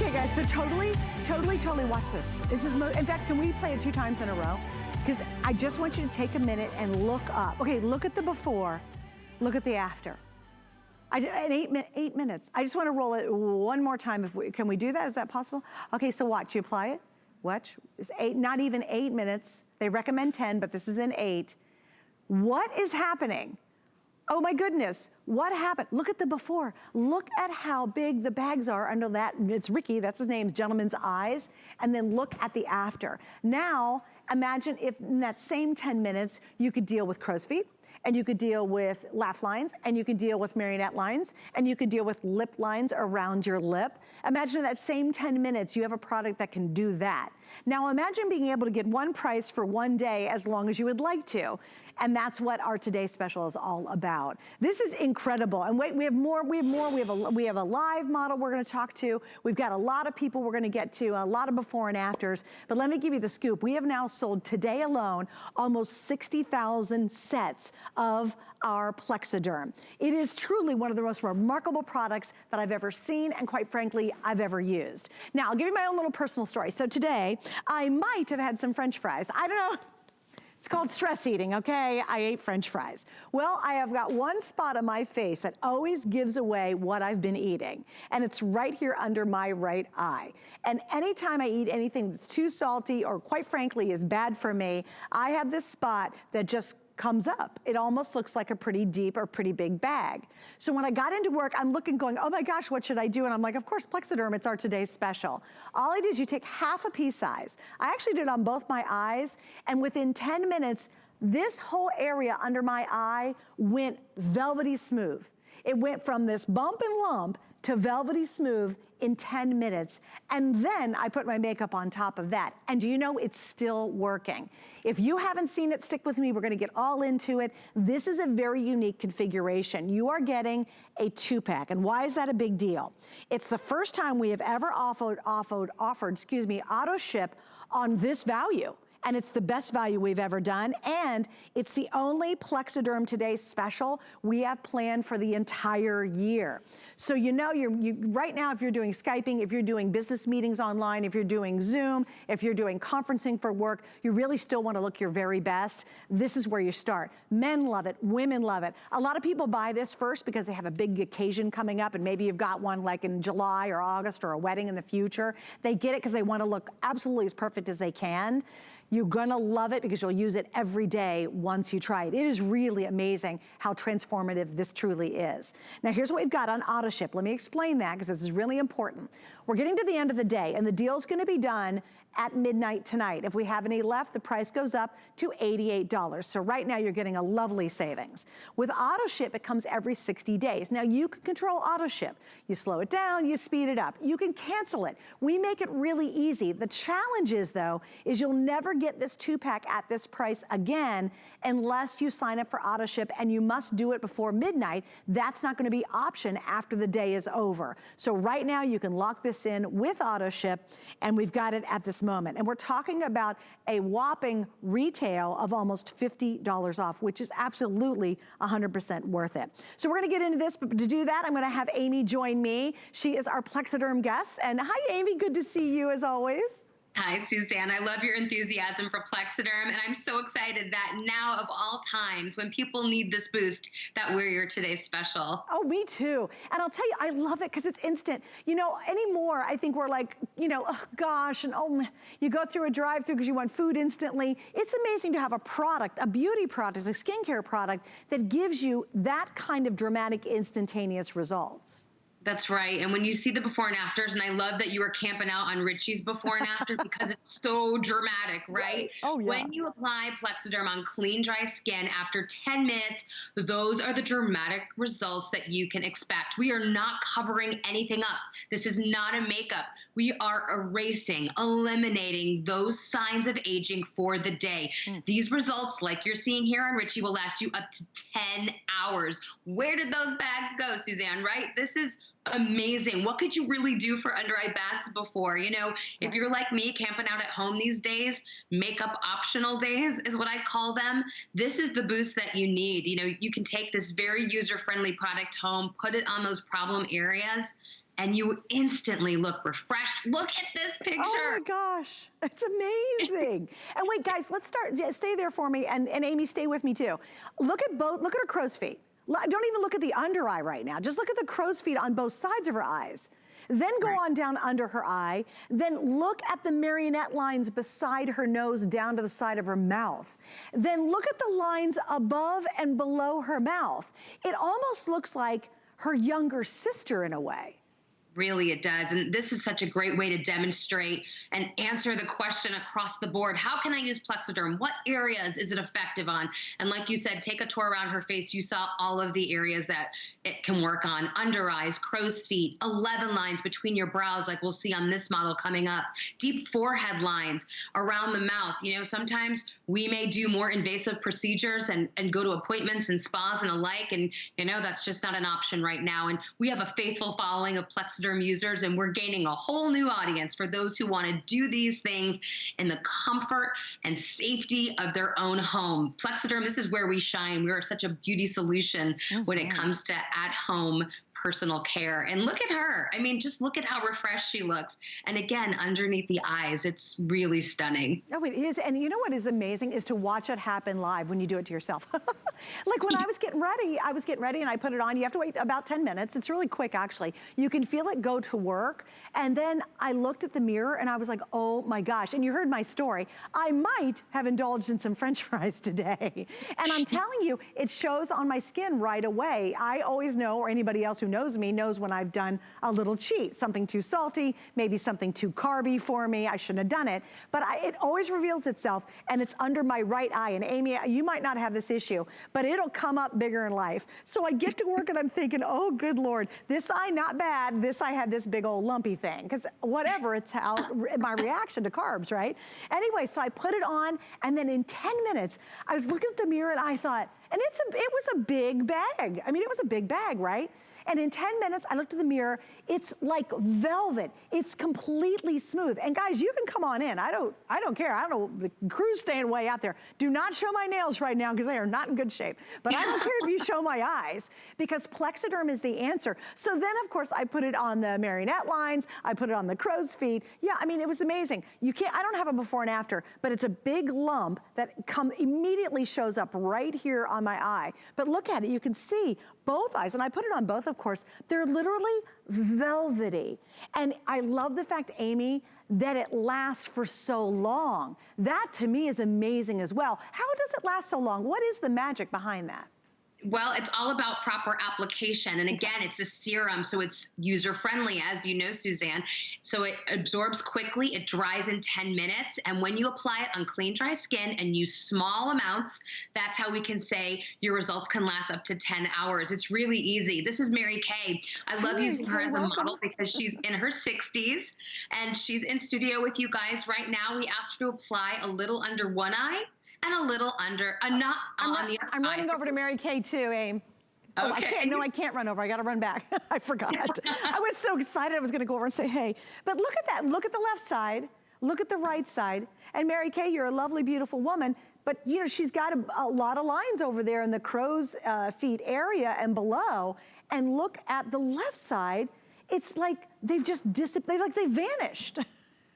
Okay, guys, so totally watch this. This is, in fact, can we play it 2 times in a row? Because I just want you to take a minute and look up. Okay, look at the before, look at the after. In 8 minutes. I just want to roll it one more time. Can we do that? Is that possible? Okay, so watch. You apply it. Watch. It's not even 8 minutes. They recommend 10, but this is in 8. What is happening? Oh my goodness, what happened? Look at the before. Look at how big the bags are under that, it's Ricky, that's his name, gentleman's eyes, and then look at the after. Now, imagine if in that same 10 minutes, you could deal with crow's feet, and you could deal with laugh lines, and you could deal with marionette lines, and you could deal with lip lines around your lip. Imagine in that same 10 minutes, you have a product that can do that. Now imagine being able to get one price for one day as long as you would like to. And that's what our Today Special is all about. This is incredible. And wait, we have more. We have a live model we're gonna talk to. We've got a lot of people we're gonna get to, a lot of before and afters. But let me give you the scoop. We have now sold today alone almost 60,000 sets of our Plexaderm. It is truly one of the most remarkable products that I've ever seen and quite frankly, I've ever used. Now, I'll give you my own little personal story. So today, I might have had some French fries. I don't know. It's called stress eating, okay? I ate French fries. Well, I have got one spot on my face that always gives away what I've been eating, and it's right here under my right eye. And anytime I eat anything that's too salty or quite frankly is bad for me, I have this spot that just comes up. It almost looks like a pretty deep or pretty big bag. So when I got into work, I'm looking going, oh my gosh, what should I do? And I'm like, of course, Plexaderm, it's our today's special. All I do is you take half a pea size. I actually did it on both my eyes, and within 10 minutes, this whole area under my eye went velvety smooth. It went from this bump and lump to velvety smooth in 10 minutes. And then I put my makeup on top of that. And do you know, it's still working. If you haven't seen it, stick with me. We're gonna get all into it. This is a very unique configuration. You are getting a 2-pack. And why is that a big deal? It's the first time we have ever offered auto ship on this value. And it's the best value we've ever done. And it's the only Plexaderm Today special we have planned for the entire year. So you know, right now, if you're doing Skyping, if you're doing business meetings online, if you're doing Zoom, if you're doing conferencing for work, you really still wanna look your very best. This is where you start. Men love it, women love it. A lot of people buy this first because they have a big occasion coming up and maybe you've got one like in July or August or a wedding in the future. They get it because they wanna look absolutely as perfect as they can. You're gonna love it because you'll use it every day once you try it. It is really amazing how transformative this truly is. Now here's what we've got on auto ship. Let me explain that because this is really important. We're getting to the end of the day and the deal's gonna be done at midnight tonight. If we have any left, the price goes up to $88. So right now you're getting a lovely savings. With auto ship, it comes every 60 days. Now you can control auto ship. You slow it down, you speed it up. You can cancel it. We make it really easy. The challenge is though, is you'll never get this 2-pack at this price again unless you sign up for auto ship, and you must do it before midnight. That's not gonna be option after the day is over. So right now you can lock this in with auto ship, and we've got it at this moment. And we're talking about a whopping retail of almost $50 off, which is absolutely 100% worth it. So we're gonna get into this, but to do that, I'm gonna have Amy join me. She is our Plexaderm guest. And hi, Amy, good to see you as always. Hi, Suzanne. I love your enthusiasm for Plexaderm, and I'm so excited that now of all times, when people need this boost, that we're your today's special. Oh, me too. And I'll tell you, I love it because it's instant. You know, anymore, I think we're like, you know, oh gosh, and oh, you go through a drive-through because you want food instantly. It's amazing to have a product, a beauty product, a skincare product that gives you that kind of dramatic, instantaneous results. That's right. And when you see the before and afters, and I love that you were camping out on Richie's before and after because it's so dramatic, right? Oh, yeah. When you apply Plexaderm on clean, dry skin after 10 minutes, those are the dramatic results that you can expect. We are not covering anything up. This is not a makeup. We are erasing, eliminating those signs of aging for the day. These results, like you're seeing here on Richie, will last you up to 10 hours. Where did those bags go, Suzanne, right? This is amazing. What could you really do for under eye bags before? You know, if you're like me, camping out at home these days, makeup optional days is what I call them. This is the boost that you need. You know, you can take this very user-friendly product home, put it on those problem areas, and you instantly look refreshed. Look at this picture. Oh my gosh, it's amazing. And wait, guys, let's start. Yeah, stay there for me, and Amy, stay with me too. Look at both. Look at her crow's feet. Don't even look at the under eye right now. Just look at the crow's feet on both sides of her eyes. Then go on down under her eye. Then look at the marionette lines beside her nose down to the side of her mouth. Then look at the lines above and below her mouth. It almost looks like her younger sister in a way. Really, it does. And this is such a great way to demonstrate and answer the question across the board. How can I use Plexaderm? What areas is it effective on? And like you said, take a tour around her face. You saw all of the areas that it can work on. Under eyes, crow's feet, 11 lines between your brows, like we'll see on this model coming up. Deep forehead lines around the mouth. You know, sometimes we may do more invasive procedures and go to appointments and spas and alike. And, you know, that's just not an option right now. And we have a faithful following of Plexaderm users, and we're gaining a whole new audience for those who want to do these things in the comfort and safety of their own home. Plexaderm, this is where we shine. We are such a beauty solution when it comes to at-home personal care. And look at her. I mean, just look at how refreshed she looks. And again, underneath the eyes, it's really stunning. Oh, it is. And you know what is amazing is to watch it happen live when you do it to yourself. Like when I was getting ready and I put it on. You have to wait about 10 minutes. It's really quick, actually. You can feel it go to work. And then I looked at the mirror and I was like, oh my gosh. And you heard my story. I might have indulged in some French fries today. And I'm telling you, it shows on my skin right away. I always know, or anybody else who knows me knows when I've done a little cheat, something too salty, maybe something too carby for me. I shouldn't have done it, but it always reveals itself, and it's under my right eye. And Amy, you might not have this issue, but it'll come up bigger in life. So I get to work and I'm thinking, oh, good Lord, this eye, not bad. This eye had this big old lumpy thing, because whatever, it's how my reaction to carbs, right? Anyway, so I put it on, and then in 10 minutes, I was looking at the mirror and I thought, and it was a big bag. I mean, it was a big bag, right? And in 10 minutes, I looked at the mirror. It's like velvet. It's completely smooth. And guys, you can come on in. I don't care. I don't know, the crew's staying way out there. Do not show my nails right now because they are not in good shape. But I don't care if you show my eyes, because Plexaderm is the answer. So then, of course, I put it on the marionette lines. I put it on the crow's feet. Yeah, I mean, it was amazing. I don't have a before and after, but it's a big lump that immediately shows up right here on my eye. But look at it. You can see both eyes. And I put it on both, of course. They're literally velvety. And I love the fact, Amy, that it lasts for so long. That to me is amazing as well. How does it last so long? What is the magic behind that? Well, it's all about proper application. And again, it's a serum, so it's user-friendly, as you know, Suzanne. So it absorbs quickly, it dries in 10 minutes. And when you apply it on clean, dry skin and use small amounts, that's how we can say your results can last up to 10 hours. It's really easy. This is Mary Kay. I love using her as a model because she's in her 60s and she's in studio with you guys right now. We asked her to apply a little under one eye and a little under, not on the other eye. I'm running over to Mary Kay too, Aim. Oh, okay. I can't run over. I got to run back. I forgot. I was so excited I was going to go over and say, hey. But look at that. Look at the left side. Look at the right side. And Mary Kay, you're a lovely, beautiful woman. But, you know, she's got a lot of lines over there in the crow's feet area and below. And look at the left side. It's like they've just disappeared. Like they vanished.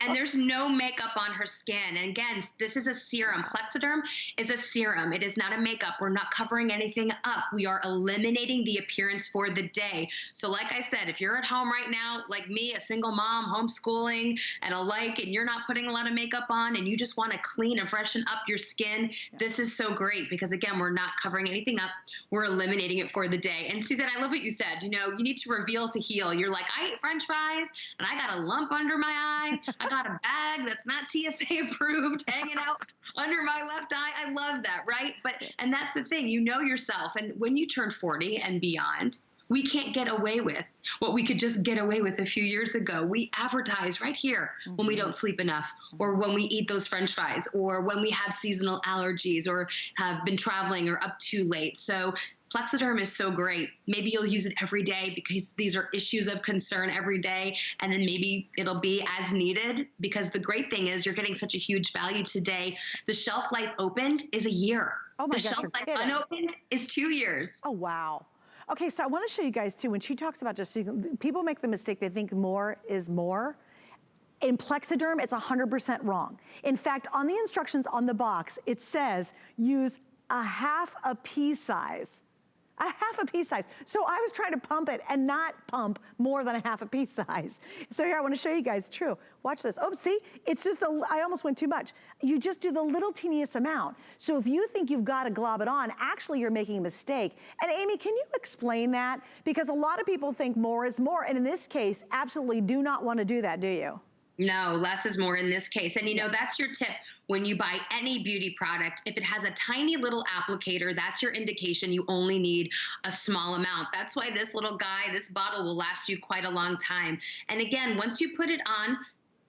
And there's no makeup on her skin. And again, this is a serum. Plexaderm is a serum. It is not a makeup. We're not covering anything up. We are eliminating the appearance for the day. So like I said, if you're at home right now, like me, a single mom, homeschooling and alike, and you're not putting a lot of makeup on and you just want to clean and freshen up your skin, this is so great because again, we're not covering anything up. We're eliminating it for the day. And Suzanne, I love what you said. You know, you need to reveal to heal. You're like, I ate French fries and I got a lump under my eye. I got a bag that's not TSA approved hanging out under my left eye. I love that, right? And that's the thing, you know yourself. And when you turn 40 and beyond, we can't get away with what we could just get away with a few years ago. We advertise right here when we don't sleep enough, or when we eat those French fries, or when we have seasonal allergies, or have been traveling or up too late. So Plexaderm is so great. Maybe you'll use it every day because these are issues of concern every day, and then maybe it'll be as needed, because the great thing is you're getting such a huge value today. The shelf life opened is a year. Oh my the gosh, shelf life unopened is 2 years. Oh, wow. Okay, so I want to show you guys too, when she talks about just, people make the mistake, they think more is more. In Plexaderm, it's 100% wrong. In fact, on the instructions on the box, it says use a half a pea size. A half a pea size. So I was trying to pump it and not pump more than a half a pea size. So here, I wanna show you guys, true. Watch this. Oh, see, it's just I almost went too much. You just do the little teeniest amount. So if you think you've gotta glob it on, actually you're making a mistake. And Amy, can you explain that? Because a lot of people think more is more, and in this case, absolutely do not wanna do that, do you? No, less is more in this case. And you know, that's your tip when you buy any beauty product. If it has a tiny little applicator, that's your indication you only need a small amount. That's why this little guy, this bottle will last you quite a long time. And again, once you put it on,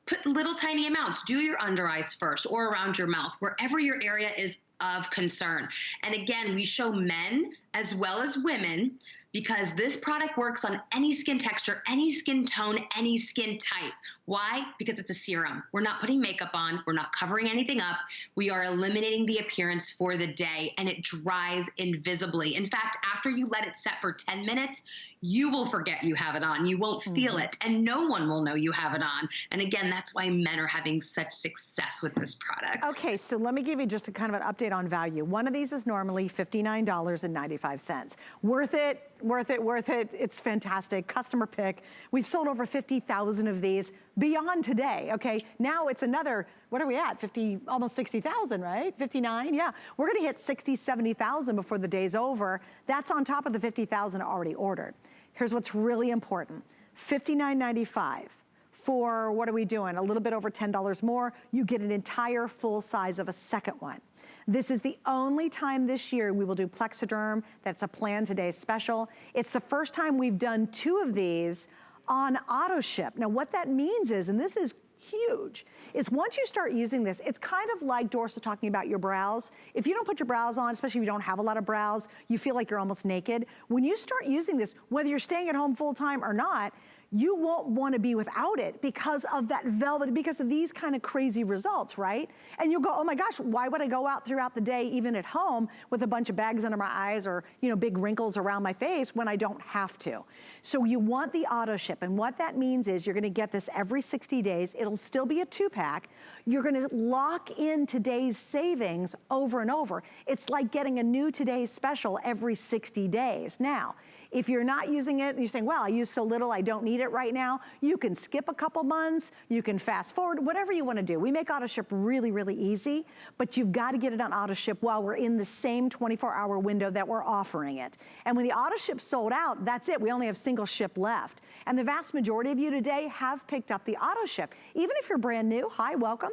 put little tiny amounts. Do your under eyes first or around your mouth, wherever your area is of concern. And again, we show men as well as women, because this product works on any skin texture, any skin tone, any skin type. Why? Because it's a serum. We're not putting makeup on. We're not covering anything up. We are eliminating the appearance for the day, and it dries invisibly. In fact, after you let it set for 10 minutes, you will forget you have it on. You won't feel it, and no one will know you have it on. And again, that's why men are having such success with this product. Okay, so let me give you just a kind of an update on value. One of these is normally $59.95. Worth it, worth it, worth it. It's fantastic. Customer pick. We've sold over 50,000 of these beyond today, okay? Now it's another, what are we at? 50, almost 60,000, right? 59, yeah. We're gonna hit 60, 70,000 before the day's over. That's on top of the 50,000 already ordered. Here's what's really important. $59.95 for, what are we doing? A little bit over $10 more. You get an entire full size of a second one. This is the only time this year we will do Plexaderm. That's a Plan Today special. It's the first time we've done 2 of these on auto ship. Now what that means is, and this is huge, is once you start using this, it's kind of like Doris was talking about your brows. If you don't put your brows on, especially if you don't have a lot of brows, you feel like you're almost naked. When you start using this, whether you're staying at home full time or not, you won't want to be without it because of that velvet, because of these kind of crazy results, right? And you'll go, oh my gosh, why would I go out throughout the day, even at home, with a bunch of bags under my eyes or, you know, big wrinkles around my face when I don't have to? So you want the auto ship, and what that means is you're gonna get this every 60 days. It'll still be a 2-pack. You're gonna lock in today's savings over and over. It's like getting a new Today's Special every 60 days. Now, if you're not using it and you're saying, well, I use so little, I don't need it right now, you can skip a couple months, you can fast forward, whatever you wanna do. We make auto ship really, really easy, but you've gotta get it on auto ship while we're in the same 24-hour window that we're offering it. And when the auto ship's sold out, that's it, we only have single ship left. And the vast majority of you today have picked up the auto ship. Even if you're brand new, hi, welcome.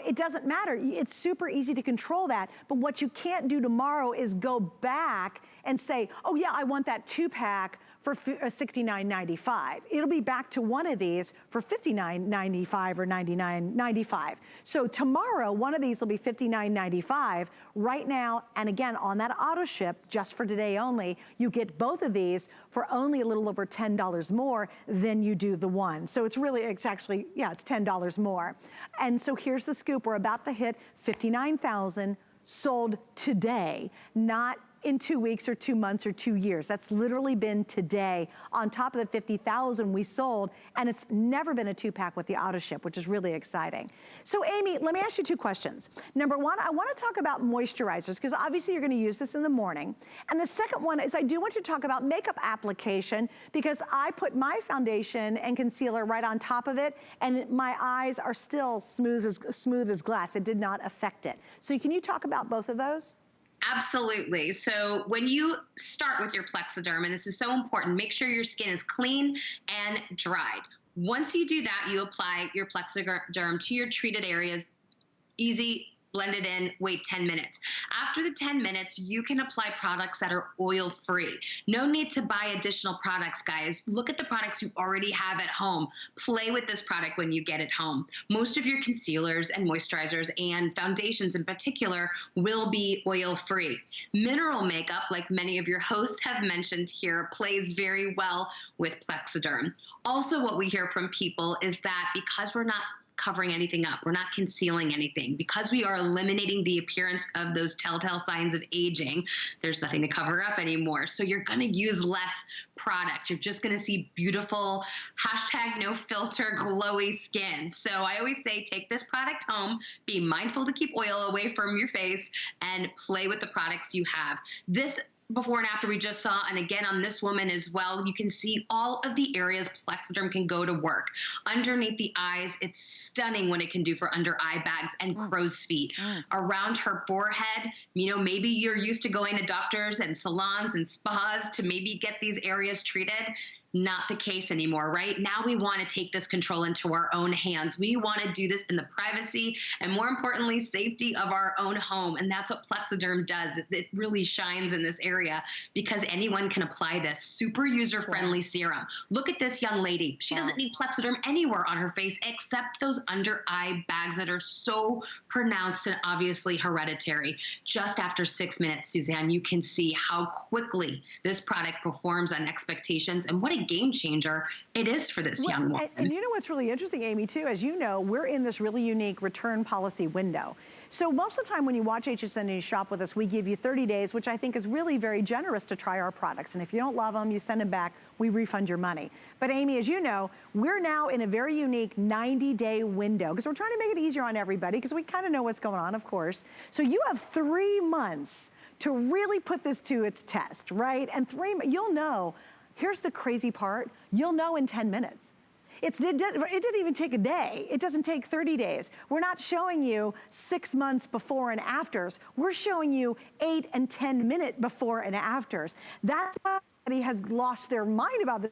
It doesn't matter, it's super easy to control that, but what you can't do tomorrow is go back and say, oh yeah, I want that 2-pack for $69.95. It'll be back to one of these for $59.95 or $99.95. So tomorrow, one of these will be $59.95. Right now, and again, on that auto ship, just for today only, you get both of these for only a little over $10 more than you do the one. So it's really, it's actually, yeah, it's $10 more. And so here's the scoop. We're about to hit 59,000 sold today, not in 2 weeks or 2 months or 2 years. That's literally been today on top of the 50,000 we sold, and it's never been a 2-pack with the auto ship, which is really exciting. So Amy, let me ask you 2 questions. Number one, I wanna talk about moisturizers, because obviously you're gonna use this in the morning. And the second one is I do want you to talk about makeup application, because I put my foundation and concealer right on top of it, and my eyes are still smooth as glass. It did not affect it. So can you talk about both of those? Absolutely. So when you start with your Plexaderm, and this is so important, make sure your skin is clean and dried. Once you do that, you apply your Plexaderm to your treated areas. Easy, blend it in, wait 10 minutes. After the 10 minutes, you can apply products that are oil-free. No need to buy additional products, guys. Look at the products you already have at home. Play with this product when you get it home. Most of your concealers and moisturizers and foundations in particular will be oil-free. Mineral makeup, like many of your hosts have mentioned here, plays very well with Plexaderm. Also, what we hear from people is that because we're not covering anything up. We're not concealing anything. Because we are eliminating the appearance of those telltale signs of aging, there's nothing to cover up anymore. So you're going to use less product. You're just going to see beautiful, #no filter, glowy skin. So I always say, take this product home, be mindful to keep oil away from your face, and play with the products you have. This before and after we just saw, and again on this woman as well, you can see all of the areas Plexaderm can go to work. Underneath the eyes, it's stunning what it can do for under eye bags and crow's feet. Around her forehead, you know, maybe you're used to going to doctors and salons and spas to maybe get these areas treated. Not the case anymore, right? Now we want to take this control into our own hands. We want to do this in the privacy and, more importantly, safety of our own home. And that's what Plexaderm does. It really shines in this area because anyone can apply this super user-friendly serum. Look at this young lady. She doesn't need Plexaderm anywhere on her face except those under eye bags that are so pronounced and obviously hereditary. Just after 6 minutes, Suzanne, you can see how quickly this product performs on expectations and what a game changer it is for this young woman. And you know what's really interesting, Amy, too, as you know, we're in this really unique return policy window. So most of the time when you watch HSN and you shop with us, we give you 30 days, which I think is really very generous to try our products. And if you don't love them, you send them back, we refund your money. But Amy, as you know, we're now in a very unique 90-day window because we're trying to make it easier on everybody because we kind of know what's going on, of course. So you have 3 months to really put this to its test, right? And you'll know. Here's the crazy part. You'll know in 10 minutes. It didn't even take a day. It doesn't take 30 days. We're not showing you 6 months before and afters. We're showing you 8 and 10 minute before and afters. That's why everybody has lost their mind about this.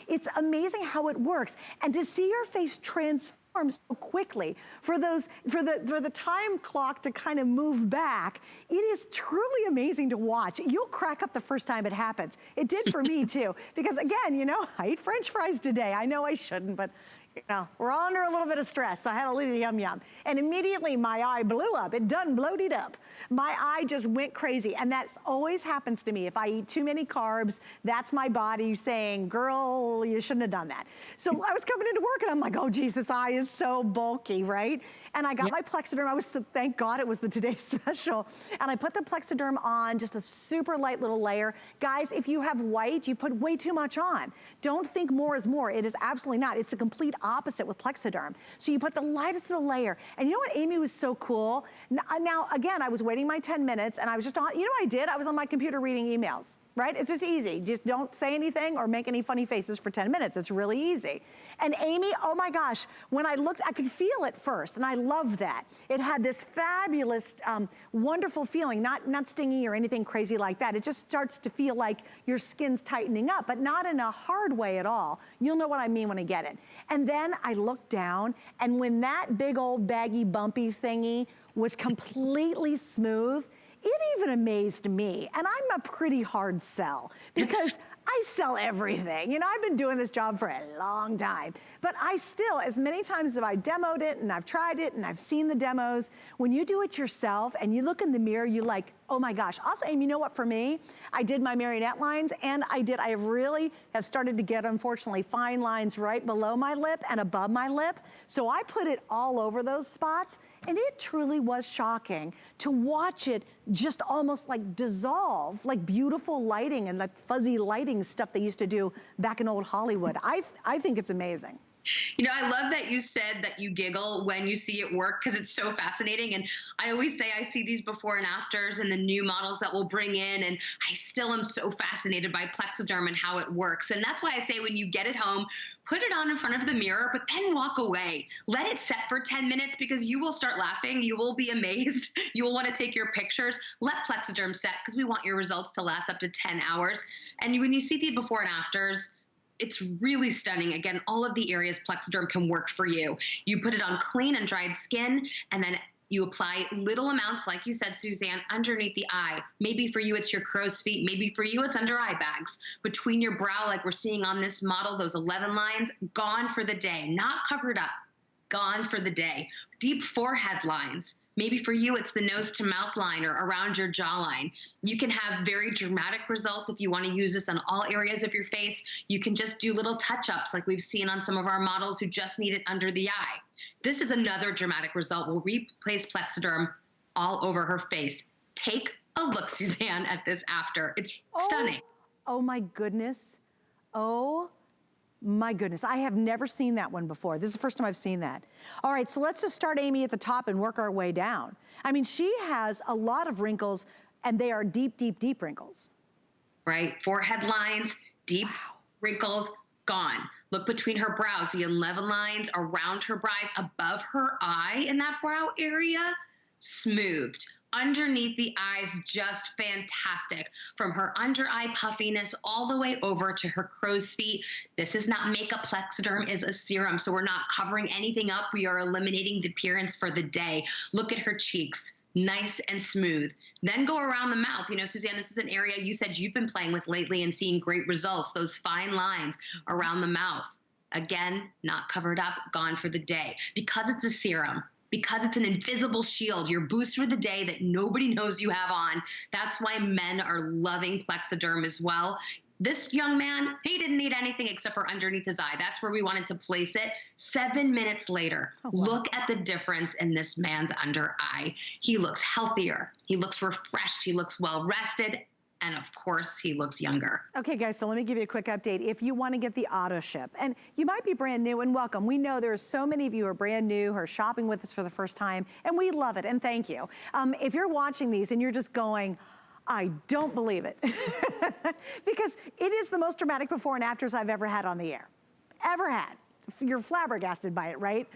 It's amazing how it works. And to see your face transform so quickly, for the time clock to kind of move back, it is truly amazing to watch. You'll crack up the first time it happens. It did for me too, because again, you know, I ate French fries today. I know I shouldn't, but you know, we're all under a little bit of stress. So I had a little yum yum. And immediately my eye blew up. It done bloated up. My eye just went crazy. And that always happens to me. If I eat too many carbs, that's my body saying, girl, you shouldn't have done that. So I was coming into work and I'm like, oh geez, this eye is so bulky, right? And I got my Plexaderm. Thank God it was the Today Special. And I put the Plexaderm on, just a super light little layer. Guys, if you have white, you put way too much on. Don't think more is more. It is absolutely not. It's the complete opposite with Plexaderm. So you put the lightest little layer. And you know what, Amy, was so cool? Now, again, I was waiting my 10 minutes and I was just on, you know what I did? I was on my computer reading emails, right? It's just easy. Just don't say anything or make any funny faces for 10 minutes. It's really easy. And Amy, oh my gosh, when I looked, I could feel it first, and I love that. It had this fabulous, wonderful feeling, not stingy or anything crazy like that. It just starts to feel like your skin's tightening up, but not in a hard way at all. You'll know what I mean when I get it. And then I looked down, and when that big old baggy bumpy thingy was completely smooth, it even amazed me. And I'm a pretty hard sell because I sell everything. You know, I've been doing this job for a long time, but I still, as many times as I've demoed it and I've tried it and I've seen the demos, when you do it yourself and you look in the mirror, you like, oh my gosh. Also, Amy, you know what, for me, I did my marionette lines and I really have started to get, unfortunately, fine lines right below my lip and above my lip. So I put it all over those spots, and it truly was shocking to watch it just almost like dissolve, like beautiful lighting and that fuzzy lighting stuff they used to do back in old Hollywood. I think it's amazing. You know, I love that you said that you giggle when you see it work because it's so fascinating. And I always say I see these before and afters and the new models that we'll bring in. And I still am so fascinated by Plexaderm and how it works. And that's why I say when you get it home, put it on in front of the mirror, but then walk away. Let it set for 10 minutes because you will start laughing. You will be amazed. You will want to take your pictures. Let Plexaderm set because we want your results to last up to 10 hours. And when you see the before and afters, it's really stunning. Again, all of the areas Plexaderm can work for you. You put it on clean and dried skin, and then you apply little amounts, like you said, Suzanne, underneath the eye. Maybe for you, it's your crow's feet. Maybe for you, it's under eye bags. Between your brow, like we're seeing on this model, those 11 lines, gone for the day. Not covered up, gone for the day. Deep forehead lines. Maybe for you, it's the nose to mouth line or around your jawline. You can have very dramatic results if you want to use this on all areas of your face. You can just do little touch-ups like we've seen on some of our models who just need it under the eye. This is another dramatic result. We'll replace Plexaderm all over her face. Take a look, Suzanne, at this after. It's stunning. Oh my goodness. Oh my goodness. I have never seen that one before. This is the first time I've seen that. All right, so let's just start, Amy, at the top and work our way down. I mean, she has a lot of wrinkles, and they are deep, deep, deep wrinkles. Right? Forehead lines, deep wrinkles, gone. Look between her brows, the 11 lines around her brows, above her eye in that brow area, smoothed. Underneath the eyes, just fantastic. From her under eye puffiness all the way over to her crow's feet. This is not makeup. Plexaderm is a serum, so we're not covering anything up. We are eliminating the appearance for the day. Look at her cheeks. Nice and smooth. Then go around the mouth. You know, Suzanne, this is an area you said you've been playing with lately and seeing great results. Those fine lines around the mouth. Again, not covered up, gone for the day. Because it's a serum, because it's an invisible shield, your boost for the day that nobody knows you have on. That's why men are loving Plexaderm as well. This young man, he didn't need anything except for underneath his eye. That's where we wanted to place it. 7 minutes later, look at the difference in this man's under eye. He looks healthier. He looks refreshed. He looks well rested. And of course, he looks younger. Okay, guys, so let me give you a quick update. If you want to get the auto ship, and you might be brand new, and welcome. We know there's so many of you who are brand new, who are shopping with us for the first time, and we love it, and thank you. If you're watching these and you're just going, I don't believe it, because it is the most dramatic before and afters I've ever had on the air, ever had. You're flabbergasted by it, right?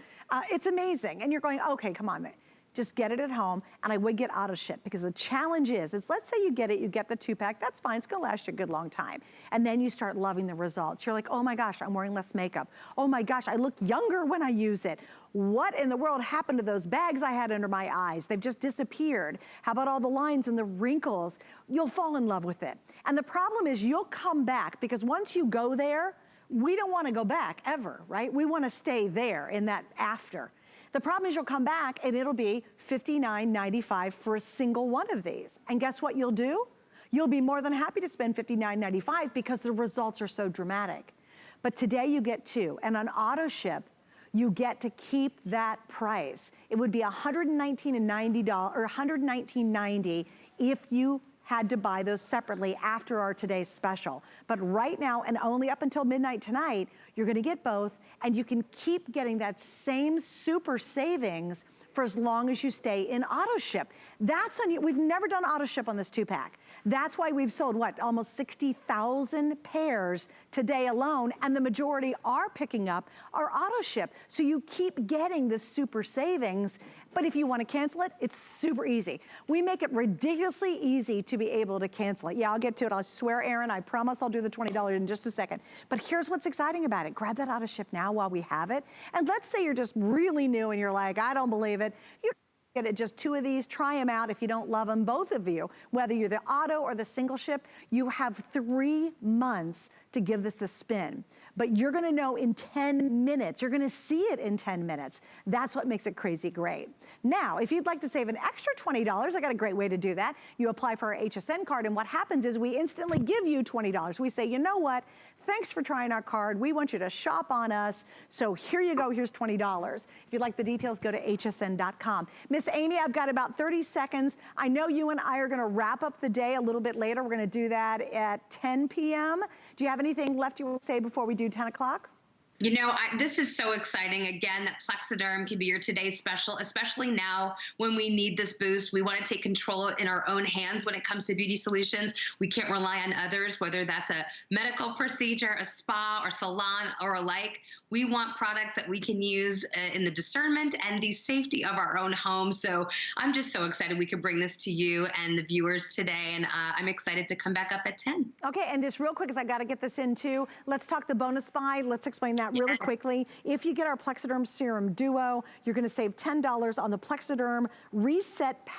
It's amazing, and you're going, okay, come on, just get it at home, and I would get auto ship, because the challenge is let's say you get it, you get the 2-pack, that's fine, it's gonna last you a good long time. And then you start loving the results. You're like, oh my gosh, I'm wearing less makeup. Oh my gosh, I look younger when I use it. What in the world happened to those bags I had under my eyes? They've just disappeared. How about all the lines and the wrinkles? You'll fall in love with it. And the problem is you'll come back, because once you go there, we don't wanna go back ever, right? We wanna stay there in that after. The problem is you'll come back and it'll be $59.95 for a single one of these. And guess what you'll do? You'll be more than happy to spend $59.95 because the results are so dramatic. But today you get two, and on auto ship, you get to keep that price. It would be $119.90 or $119.90 if you had to buy those separately after our today's special. But right now, and only up until midnight tonight, you're gonna get both, and you can keep getting that same super savings for as long as you stay in auto ship. That's we've never done auto ship on this 2-pack. That's why we've sold, what, almost 60,000 pairs today alone, and the majority are picking up our auto ship. So you keep getting this super savings, but if you want to cancel it, it's super easy. We make it ridiculously easy to be able to cancel it. Yeah, I'll get to it. I swear, Aaron, I promise I'll do the $20 in just a second. But here's what's exciting about it. Grab that auto ship now while we have it. And let's say you're just really new and you're like, I don't believe it. You get it, just two of these, try them out if you don't love them, both of you. Whether you're the auto or the single ship, you have 3 months to give this a spin. But you're gonna know in 10 minutes, you're gonna see it in 10 minutes. That's what makes it crazy great. Now, if you'd like to save an extra $20, I got a great way to do that. You apply for our HSN card, and what happens is we instantly give you $20. We say, you know what? Thanks for trying our card. We want you to shop on us. So here you go, here's $20. If you'd like the details, go to hsn.com. Miss Amy, I've got about 30 seconds. I know you and I are gonna wrap up the day a little bit later. We're gonna do that at 10 p.m. Do you have anything left you want to say before we do 10 o'clock? You know, this is so exciting, again, that Plexaderm can be your today's special, especially now when we need this boost. We want to take control in our own hands when it comes to beauty solutions. We can't rely on others, whether that's a medical procedure, a spa, or salon, or alike. We want products that we can use in the discernment and the safety of our own home. So I'm just so excited we could bring this to you and the viewers today, and I'm excited to come back up at 10. Okay, and just real quick, because I got to get this in too, let's talk the bonus buy. Let's explain that really quickly. If you get our Plexaderm Serum Duo, you're going to save $10 on the Plexaderm Reset Pack.